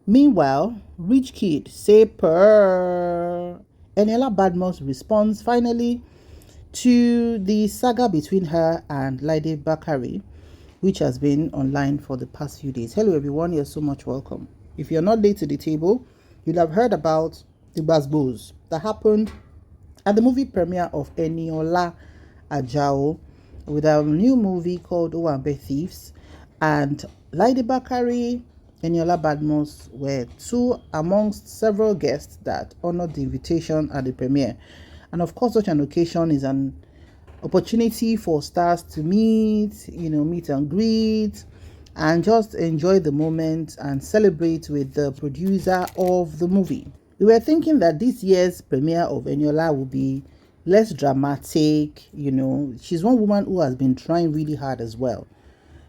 Meanwhile, rich kid say purr. Eniola Badmos responds finally to the saga between her and Laide Bakare, which has been online for the past few days. Hello everyone, you're so much welcome. If you're not late to the table, you'll have heard about the Badmus that happened at the movie premiere of Eniola Ajao with a new movie called Owambe Thieves, and Laide Bakare, Eniola Badmos were two amongst several guests that honored the invitation at the premiere. And of course, such an occasion is an opportunity for stars to meet and greet, and just enjoy the moment and celebrate with the producer of the movie. We were thinking that this year's premiere of Eniola will be less dramatic. She's one woman who has been trying really hard as well.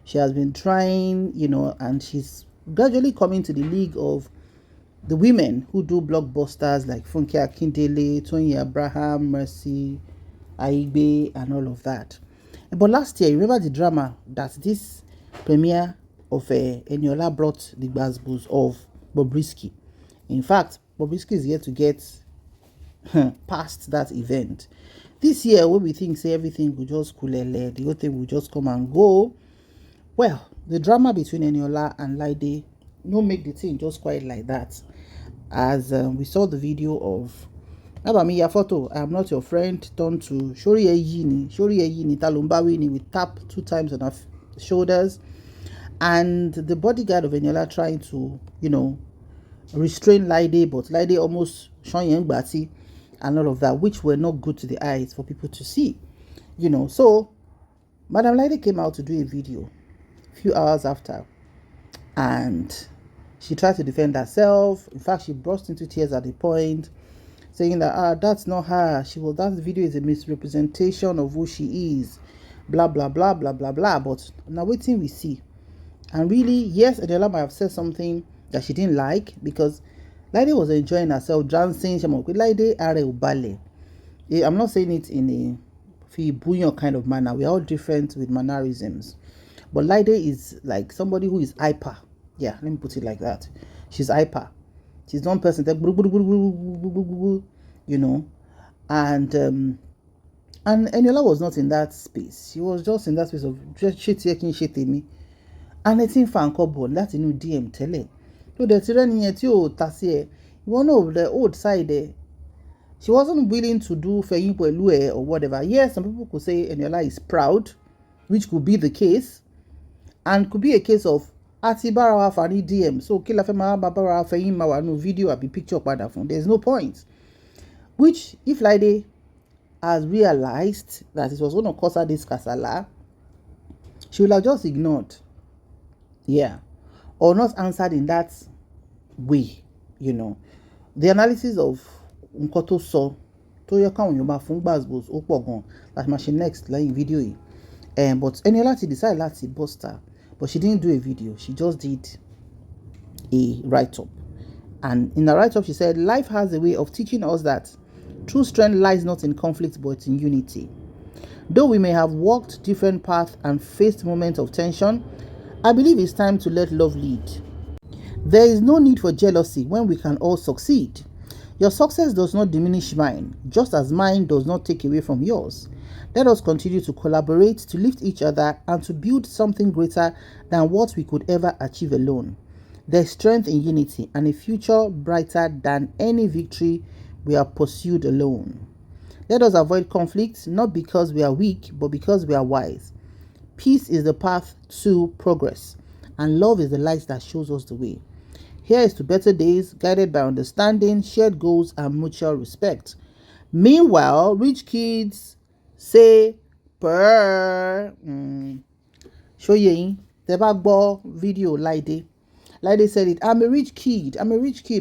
She has been trying, and she's gradually coming to the league of the women who do blockbusters like Funke Akindele, Tony Abraham, Mercy Aigbe, and all of that. But last year, remember the drama that this premiere of Eniola brought the Badmus of Bobrisky. In fact, Bobrisky is yet to get past that event. This year, when we think say everything will just kulele, the whole thing will just come and go. Well, the drama between Eniola and Laide no make the thing just quite like that. As we saw the video of Abamiya photo, I am not your friend, turned to Shori Eyini Talumbawi with tap 2 times on her shoulders, and the bodyguard of Eniola trying to, restrain Laide, but Laide almost showing Bati and all of that, which were not good to the eyes for people to see. So Madam Laide came out to do a video a few hours after, and she tried to defend herself. In fact, she burst into tears at the point, saying that that's not her. That video is a misrepresentation of who she is. Blah blah blah blah blah blah. But now waiting we see. And really, yes, Eniola might have said something that she didn't like, because Laide was enjoying herself dancing. Laide are ubale. I'm not saying it in a Fibuyon kind of manner. We're all different with mannerisms. But Laide is like somebody who is hyper. Yeah, let me put it like that. She's hyper. She's one person that and Eniola was not in that space. She was just in that space of just shit me. And it's in fan couple that new DM tele. So the tyranny at you tasie. One of the old side there. She wasn't willing to do Feyinpo Elue or whatever. Yes, some people could say Eniola is proud, which could be the case, and could be a case of Atibarawa Fani DM. So Kila Fema Babara Feyinma no video be picture pada phone. There's no point. Which, if Laide has realized that it was going to cause her this kasala, she will have just ignored. Yeah. Or not answered in that way. The analysis of Nkoto so to your count your phone Badmus opogon that machine next like video. But Eniola decided to bust her. But she didn't do a video. She just did a write-up. And in the write-up, she said, life has a way of teaching us that true strength lies not in conflict, but in unity. Though we may have walked different paths and faced moments of tension, I believe it's time to let love lead. There is no need for jealousy when we can all succeed. Your success does not diminish mine, just as mine does not take away from yours. Let us continue to collaborate, to lift each other, and to build something greater than what we could ever achieve alone. There's strength in unity and a future brighter than any victory we have pursued alone. Let us avoid conflict, not because we are weak, but because we are wise. Peace is the path to progress, and love is the light that shows us the way. Here is to better days, guided by understanding, shared goals, and mutual respect. Meanwhile, rich kids say purr. Show ye the backball video Laide. Laide said it. I'm a rich kid.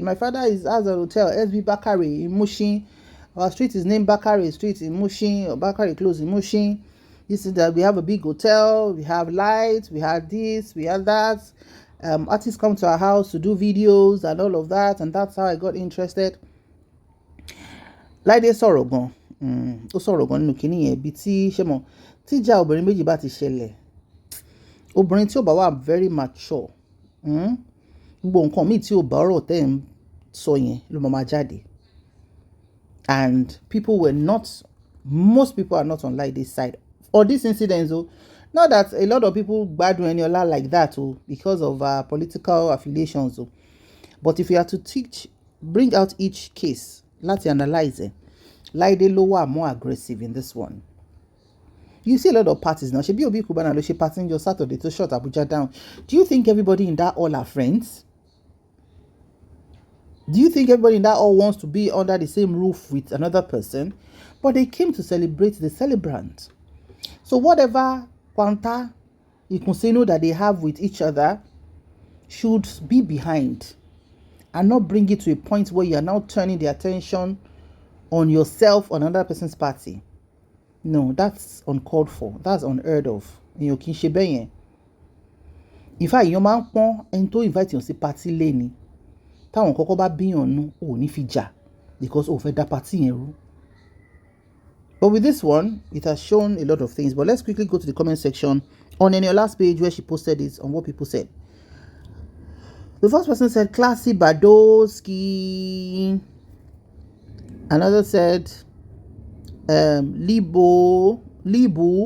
My father has a hotel, SB Bakare in Mushin. Our street is named Bakare Street in Mushin, or Bakare Close in Mushin. This is that we have a big hotel, we have lights, we have this, we have that. Artists come to our house to do videos and all of that, and that's how I got interested. Laide sọ̀rọ̀ gan. Ó sọ̀rọ̀ gan nínú kíní yẹn bí tí ṣe mọ̀ tíjà obìnrin méjì bá ti ṣẹlẹ̀. Obìnrin tí ó bá wà very mature. gbogbo nǹkan míì tí ò bá ọ̀rọ̀ tẹ́ ń sọ yẹn ló máa jáde. And most people are not on Laide's side. Or this incident, though, not that a lot of people gbadun Eniola like that, because of political affiliations, but if you are to bring out each case, let's analyze it. Laide Lowa are more aggressive in this one. You see a lot of parties now. Shebi Obi Kubana lo she party your Saturday to shut Abuja down. Do you think everybody in that all are friends? Do you think everybody in that all wants to be under the same roof with another person? But they came to celebrate the celebrant. So whatever quanta know that they have with each other should be behind and not bring it to a point where you are now turning the attention on yourself on another person's party. No, that's uncalled for. That's unheard of. In fact, your man and to invite you to party lane. Táwọn kọ́kọ́ bá bíyàn nú ò ní fi jà because ó fẹ́ dá party yẹn rú. But with this one, it has shown a lot of things. But let's quickly go to the comment section on Eniola's page where she posted it on what people said. The first person said, "Classy Badoski." Another said, Libu,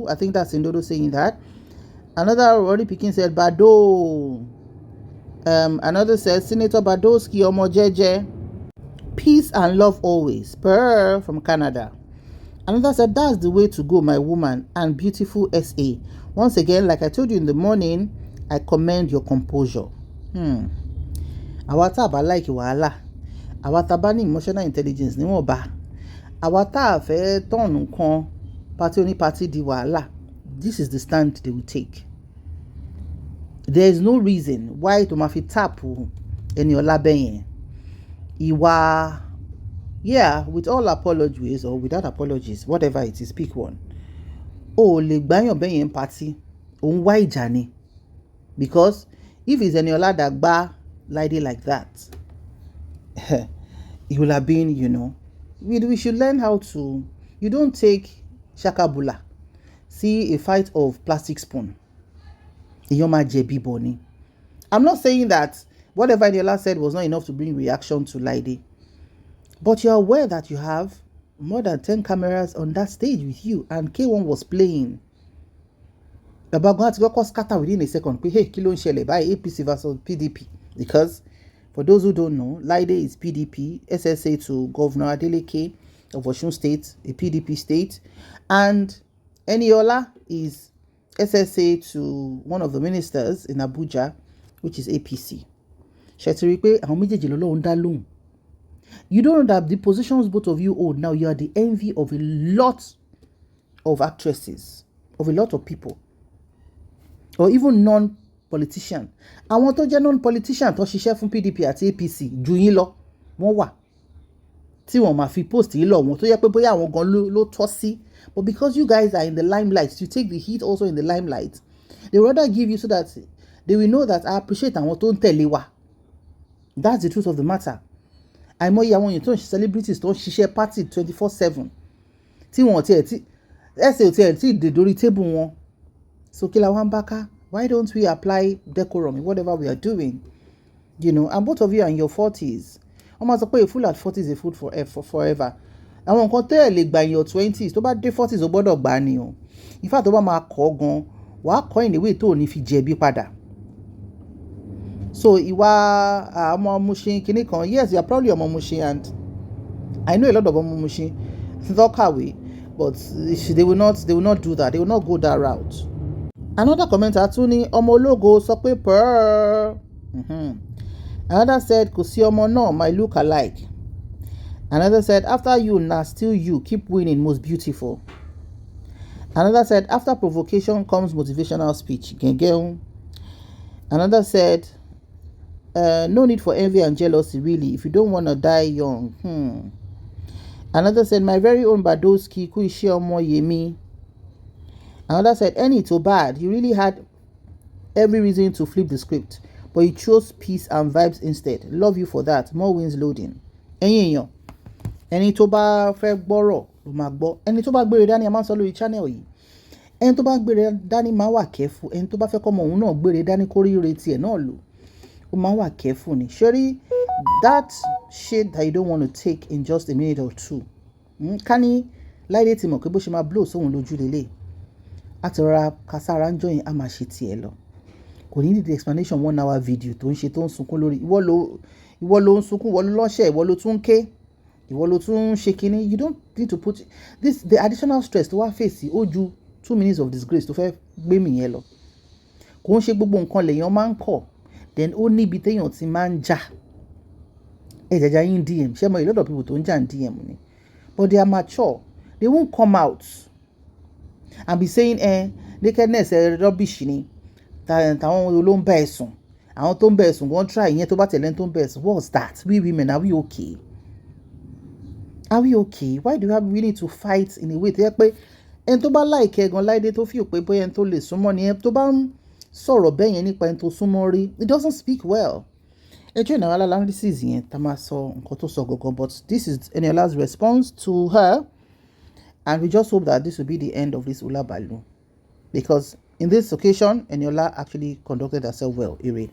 I think that's Indodo saying that. Another already picking said, Bado. Another says, Senator Badoski Omojeje, peace and love always. Purr from Canada. Another said, that's the way to go, my woman and beautiful SA. Once again, like I told you in the morning, I commend your composure. Àwa tá bá like wàhálà. Àwa tá bá ní emotional intelligence ni wọ́n bá. Àwa tá fẹ́ turn nǹkan party di wàhálà. This is the stand they will take. There is no reason why to mafi tap Eniola beyen. Iwa, yeah, with all apologies or without apologies, whatever it is, pick one. Le gbayan beyen party, òun wá ìjà ni. Because if it's Eniola that gba Laide like that, it will have been, we should learn how to, you don't take shakabula, see a fight of plastic spoon. I'm not saying that whatever Eniola said was not enough to bring reaction to Laide. But you're aware that you have more than 10 cameras on that stage with you and K1 was playing. The background got scatter within a second. Hey, kilo nshele by APC versus PDP. Because for those who don't know, Laide is PDP, SSA to Governor Adeleke of Osun State, a PDP state. And Eniola is SSA to one of the ministers in Abuja, which is APC. You don't know that the positions both of you hold now, you are the envy of a lot of actresses, of a lot of people, or even non-politician. I want to non-politician to ṣiṣẹ́ fún PDP àti APC ju yín lọ wọ́n wà tí wọ́n máa fi post yìí lọ wọ́n tó yẹ pé bóyá àwọn gan ló tọ́ sí. But because you guys are in the limelight, you take the heat also in the limelight. They rather give you so that they will know that I appreciate àwọn tó ń tẹ̀lé wa. That's the truth of the matter. Àìmọye àwọn èèyàn tó ń ṣe celebrities tó ń ṣiṣẹ́ party 24/7 tí wọ́n tiẹ̀ tí ẹsẹ̀ ò tiẹ̀ tí dé dórí table wọn. So kí la wá ń bá ká? Why don't we apply decorum in whatever we are doing? And both of you are in your 40s. Wọ́n máa sọ pé a fool at 40 is a fool forever. Àwọn nǹkan tẹ́ ẹ̀ lè gbà in your 20s tó bá dé 40s ó gbọ́dọ̀ gbà ni o. In fact tó bá máa kọ́ gan wàá kọ́ in a way tó ò ní fi jẹ̀bi padà. So ìwà ọmọ Mushin kìíní kan, yes, you are probably ọmọ Mushin and I know a lot of ọmọ Mushin Thokaway, but they will not do that. They will not go that route. Another commenter tún ní ọmọ ológo sọ pé purrrrrrr. Another said kò sí ọmọ náà my look alike. Another said after you na still you keep winning most beautiful. Another said after provocation comes motivational speech. Another said no need for envy and jealousy really if you don't want to die young. Another said my very own Badoski ku iṣẹ́ ọmọ Yemi. Another said any too bad, he really had every reason to flip the script, but he chose peace and vibes instead. Love you for that. More wins loading. Ẹ̀yin ẹni tó bá fẹ́ gbọ́rọ̀ ló máa gbọ́. Ẹni tó bá gbére dání a máa ń sọ lórí channel yìí. Ẹni tó bá gbére dání máa wà careful. Ẹni tó bá fẹ́ kọ́mọ òun náà gbére dání kó rí ire tiẹ̀ náà lò. ó máa wà careful ni. Surely that shade that you don't want to take in just a minute or two. Ká ní Láìdé ti mọ̀ pé bó ṣe máa blow sóhun lójú lélẹ̀. Àtọ̀rọ̀ kására ń jọyìn á máa ṣe tiẹ̀ lọ. Kò ní need explanation 1 hour video tó ń ṣe tó ń sunkún lórí. Ìwọ ló ń sunkún, ìwọ ló lọ́ṣẹ̀, ìwọ ló tún ń ké, ìwọ ló tún ń ṣe kinní. You don't need to put this, the additional stress tó wá face ó ju 2 minutes of disgrace tó fẹ́ gbé mi yẹn lọ. Kò ń ṣe gbogbo nǹkan lèèyàn máa ń kọ̀. Then ó níbi téèyàn ti máa ń jà. Jàjà yín DM. Ṣé mo a lot of people tó ń jà ní DM ni. But they are mature. They won't come out and be saying nakedness rubbish ni. Táwọn ló ń bá ẹ sùn. Àwọn tó ń bá ẹ sùn wọ́n try ìyẹn tó bá tẹ̀lé tó ń bá ẹ sùn. What's that? We women, are we okay? Are we okay? Why do we need to fight in a way tó yẹ pé ẹni tó bá like ẹ gan Láìdé tó feel pé bóyá ẹni tó lè súnmọ́ ni ẹ tó bá ń sọ̀rọ̀ bẹ́ẹ̀ yẹn nípa ẹni tó súnmọ́ rí, it doesn't speak well. Ẹjọ́ ìnáwó analysis yẹn tá máa sọ nǹkan tó sọ gangan, but this is Eniola's response to her, and we just hope that this will be the end of this Ula Balu, because in this occasion Eniola actually conducted herself well. Ire.